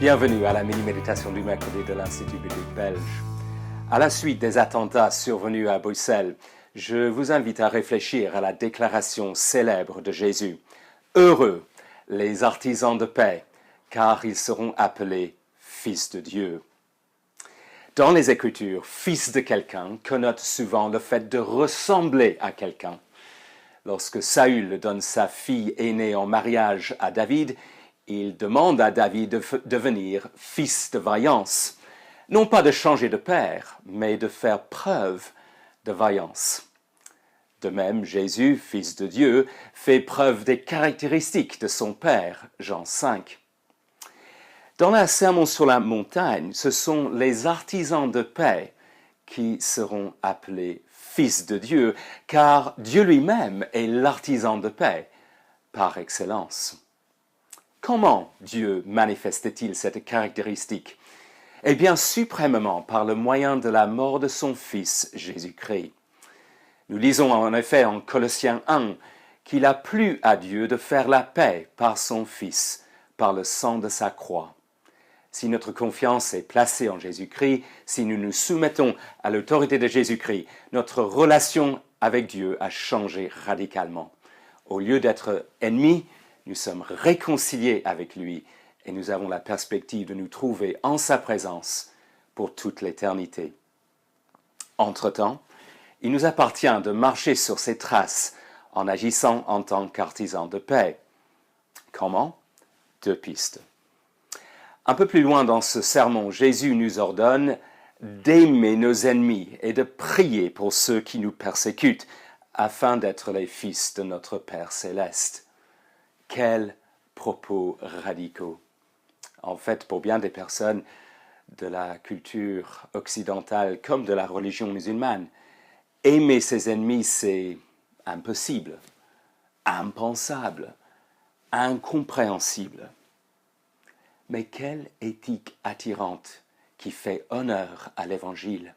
Bienvenue à la mini-méditation du mercredi de l'Institut biblique belge. À la suite des attentats survenus à Bruxelles, je vous invite à réfléchir à la déclaration célèbre de Jésus. Heureux les artisans de paix, car ils seront appelés fils de Dieu. Dans les Écritures, fils de quelqu'un connote souvent le fait de ressembler à quelqu'un. Lorsque Saül donne sa fille aînée en mariage à David, il demande à David de devenir fils de vaillance. Non pas de changer de père, mais de faire preuve de vaillance. De même, Jésus, fils de Dieu, fait preuve des caractéristiques de son père, Jean 5. Dans le Sermon sur la montagne, ce sont les artisans de paix qui seront appelés fils de Dieu, car Dieu lui-même est l'artisan de paix par excellence. Comment Dieu manifeste-t-il cette caractéristique? Eh bien, suprêmement par le moyen de la mort de son Fils, Jésus-Christ. Nous lisons en effet en Colossiens 1 qu'il a plu à Dieu de faire la paix par son Fils, par le sang de sa croix. Si notre confiance est placée en Jésus-Christ, si nous nous soumettons à l'autorité de Jésus-Christ, notre relation avec Dieu a changé radicalement. Au lieu d'être ennemis, nous sommes réconciliés avec lui et nous avons la perspective de nous trouver en sa présence pour toute l'éternité. Entre-temps, il nous appartient de marcher sur ses traces en agissant en tant qu'artisans de paix. Comment? 2 pistes. Un peu plus loin dans ce sermon, Jésus nous ordonne d'aimer nos ennemis et de prier pour ceux qui nous persécutent, afin d'être les fils de notre Père céleste. Quels propos radicaux! En fait, pour bien des personnes de la culture occidentale comme de la religion musulmane, aimer ses ennemis, c'est impossible, impensable, incompréhensible. Mais quelle éthique attirante qui fait honneur à l'Évangile!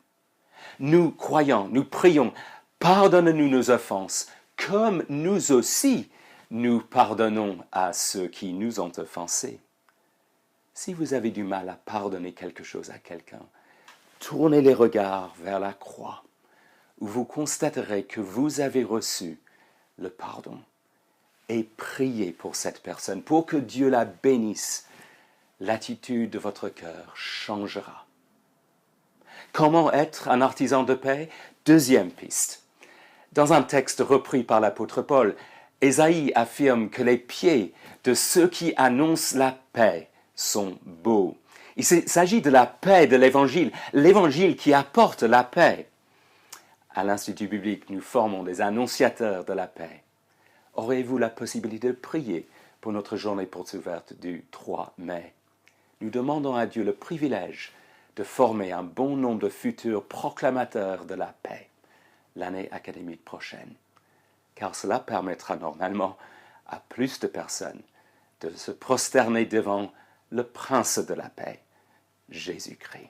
Nous croyons, nous prions, pardonne-nous nos offenses, comme nous aussi nous pardonnons à ceux qui nous ont offensés. Si vous avez du mal à pardonner quelque chose à quelqu'un, tournez les regards vers la croix, où vous constaterez que vous avez reçu le pardon. Et priez pour cette personne, pour que Dieu la bénisse. L'attitude de votre cœur changera. Comment être un artisan de paix? 2e piste. Dans un texte repris par l'apôtre Paul, Ésaïe affirme que les pieds de ceux qui annoncent la paix sont beaux. Il s'agit de la paix de l'Évangile qui apporte la paix. À l'Institut biblique, nous formons des annonciateurs de la paix. Aurez-vous la possibilité de prier pour notre journée portes ouvertes du 3 mai? Nous demandons à Dieu le privilège de former un bon nombre de futurs proclamateurs de la paix l'année académique prochaine, car cela permettra normalement à plus de personnes de se prosterner devant le Prince de la paix, Jésus-Christ.